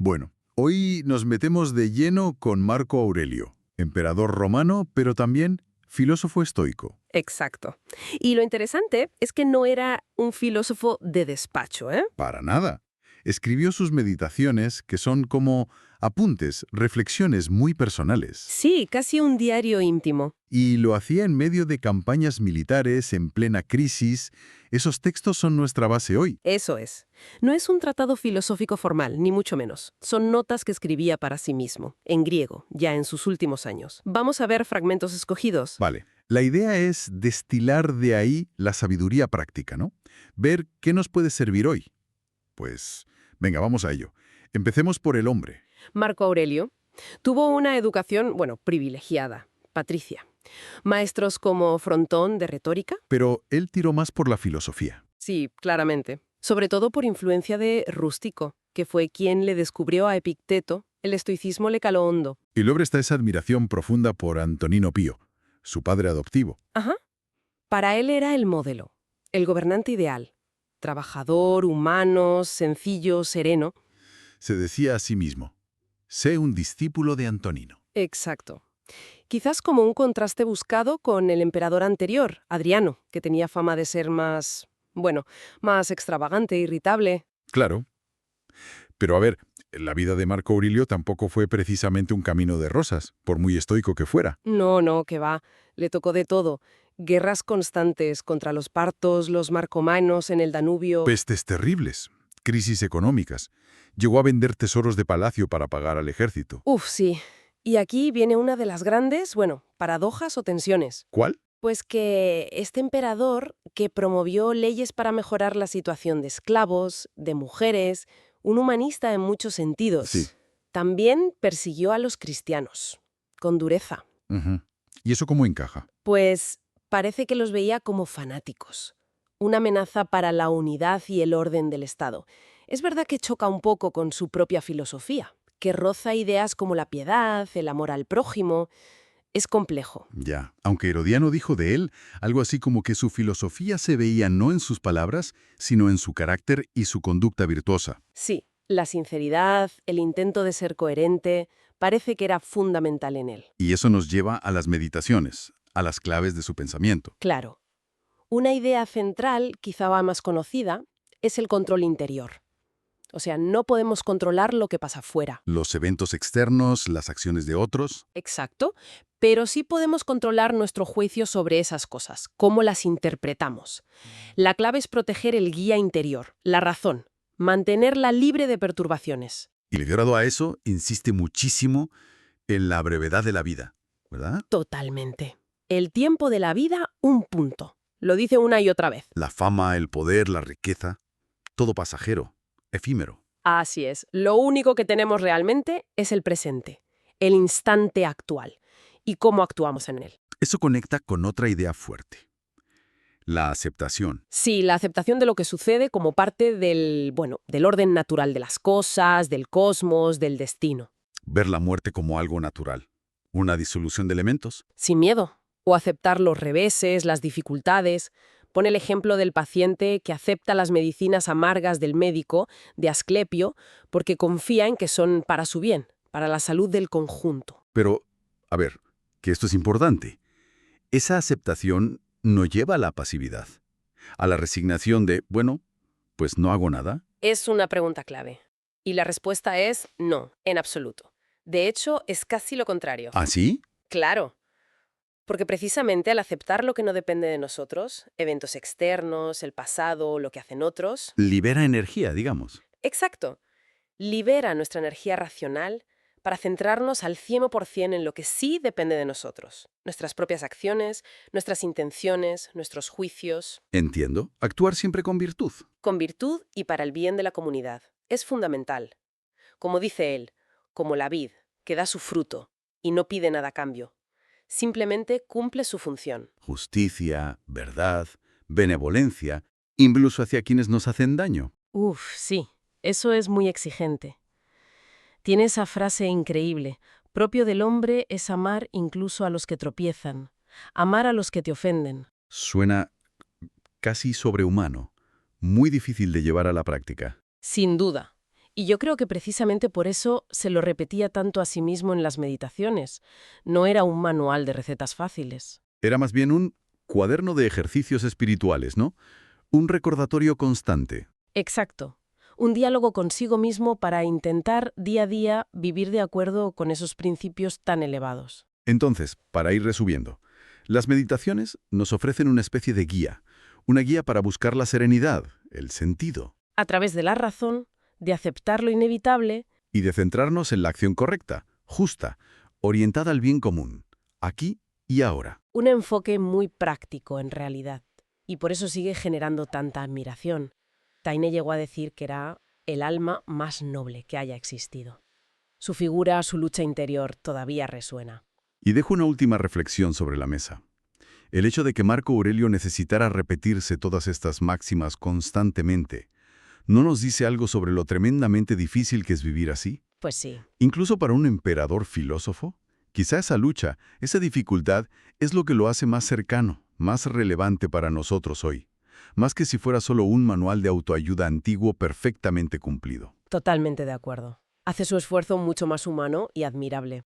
Bueno, hoy nos metemos de lleno con Marco Aurelio, emperador romano, pero también filósofo estoico. Exacto. Y lo interesante es que no era un filósofo de despacho, ¿eh? Para nada. Escribió sus meditaciones, que son como apuntes, reflexiones muy personales. Sí, casi un diario íntimo. Y lo hacía en medio de campañas militares, en plena crisis. Esos textos son nuestra base hoy. Eso es. No es un tratado filosófico formal, ni mucho menos. Son notas que escribía para sí mismo, en griego, ya en sus últimos años. Vamos a ver fragmentos escogidos. Vale. La idea es destilar de ahí la sabiduría práctica, ¿no? Ver qué nos puede servir hoy. Pues, venga, vamos a ello. Empecemos por el hombre. Marco Aurelio tuvo una educación, bueno, privilegiada, patricia. Maestros como Frontón de retórica. Pero él tiró más por la filosofía. Sí, claramente. Sobre todo por influencia de Rústico, que fue quien le descubrió a Epicteto. El estoicismo le caló hondo. Y luego está esa admiración profunda por Antonino Pío, su padre adoptivo. Ajá. Para él era el modelo, el gobernante ideal. Trabajador, humano, sencillo, sereno. Se decía a sí mismo, sé un discípulo de Antonino. Exacto. Quizás como un contraste buscado con el emperador anterior, Adriano, que tenía fama de ser más, bueno, más extravagante, irritable. Claro. Pero a ver, la vida de Marco Aurelio tampoco fue precisamente un camino de rosas, por muy estoico que fuera. No, no, que va. Le tocó de todo. Guerras constantes contra los partos, los marcomanos en el Danubio. Pestes terribles, crisis económicas. Llegó a vender tesoros de palacio para pagar al ejército. Uf, sí. Y aquí viene una de las grandes, bueno, paradojas o tensiones. ¿Cuál? Pues que este emperador, que promovió leyes para mejorar la situación de esclavos, de mujeres, un humanista en muchos Sí. sentidos, también persiguió a los cristianos, con dureza. Ujú. ¿Y eso cómo encaja? Pues parece que los veía como fanáticos, una amenaza para la unidad y el orden del Estado. Es verdad que choca un poco con su propia filosofía, que roza ideas como la piedad, el amor al prójimo. Es complejo. Ya, aunque Herodiano dijo de él algo así como que su filosofía se veía no en sus palabras, sino en su carácter y su conducta virtuosa. Sí, la sinceridad, el intento de ser coherente, parece que era fundamental en él. Y eso nos lleva a las meditaciones, a las claves de su pensamiento. Claro. Una idea central, quizá más conocida, es el control interior. O sea, no podemos controlar lo que pasa fuera. Los eventos externos, las acciones de otros. Exacto. Pero sí podemos controlar nuestro juicio sobre esas cosas, cómo las interpretamos. La clave es proteger el guía interior, la razón, mantenerla libre de perturbaciones. Y ligado a eso, insiste muchísimo en la brevedad de la vida, ¿verdad? Totalmente. El tiempo de la vida, un punto. Lo dice una y otra vez. La fama, el poder, la riqueza, todo pasajero, efímero. Así es. Lo único que tenemos realmente es el presente, el instante actual, y cómo actuamos en él. Eso conecta con otra idea fuerte, la aceptación. Sí, la aceptación de lo que sucede como parte del, bueno, del orden natural de las cosas, del cosmos, del destino. Ver la muerte como algo natural, una disolución de elementos. Sin miedo. O aceptar los reveses, las dificultades. Pone el ejemplo del paciente que acepta las medicinas amargas del médico, de Asclepio, porque confía en que son para su bien, para la salud del conjunto. Pero, a ver, que esto es importante. Esa aceptación no lleva a la pasividad, a la resignación de, bueno, pues no hago nada. Es una pregunta clave. Y la respuesta es no, en absoluto. De hecho, es casi lo contrario. ¿Así? Claro. Porque precisamente al aceptar lo que no depende de nosotros, eventos externos, el pasado, lo que hacen otros, Libera energía, digamos. exacto, libera nuestra energía racional para centrarnos al 100% en lo que sí depende de nosotros. Nuestras propias acciones, nuestras intenciones, nuestros juicios, Entiendo. Actuar siempre con virtud. con virtud y para el bien de la comunidad. Es fundamental. Como dice él, como la vid, que da su fruto y no pide nada a cambio. Simplemente cumple su función. Justicia, verdad, benevolencia, incluso hacia quienes nos hacen daño. Uf, sí, eso es muy exigente. Tiene esa frase increíble, propio del hombre es amar incluso a los que tropiezan, amar a los que te ofenden. Suena casi sobrehumano, muy difícil de llevar a la práctica. Sin duda. Y yo creo que precisamente por eso se lo repetía tanto a sí mismo en las meditaciones. No era un manual de recetas fáciles. Era más bien un cuaderno de ejercicios espirituales, ¿no? Un recordatorio constante. Exacto. Un diálogo consigo mismo para intentar día a día vivir de acuerdo con esos principios tan elevados. Entonces, para ir resumiendo, las meditaciones nos ofrecen una especie de guía, una guía para buscar la serenidad, el sentido, A través de la razón, de aceptar lo inevitable, y de centrarnos en la acción correcta, justa, orientada al bien común, aquí y ahora. un enfoque muy práctico en realidad. Y por eso sigue generando tanta admiración. Taine llegó a decir que era el alma más noble que haya existido. Su figura, su lucha interior, todavía resuena. Y dejo una última reflexión sobre la mesa. El hecho de que Marco Aurelio necesitara repetirse todas estas máximas constantemente, ¿no nos dice algo sobre lo tremendamente difícil que es vivir así? Pues sí, Incluso para un emperador filósofo, quizá esa lucha, esa dificultad, es lo que lo hace más cercano, más relevante para nosotros hoy, más que si fuera solo un manual de autoayuda antiguo perfectamente cumplido. totalmente de acuerdo. Hace su esfuerzo mucho más humano y admirable.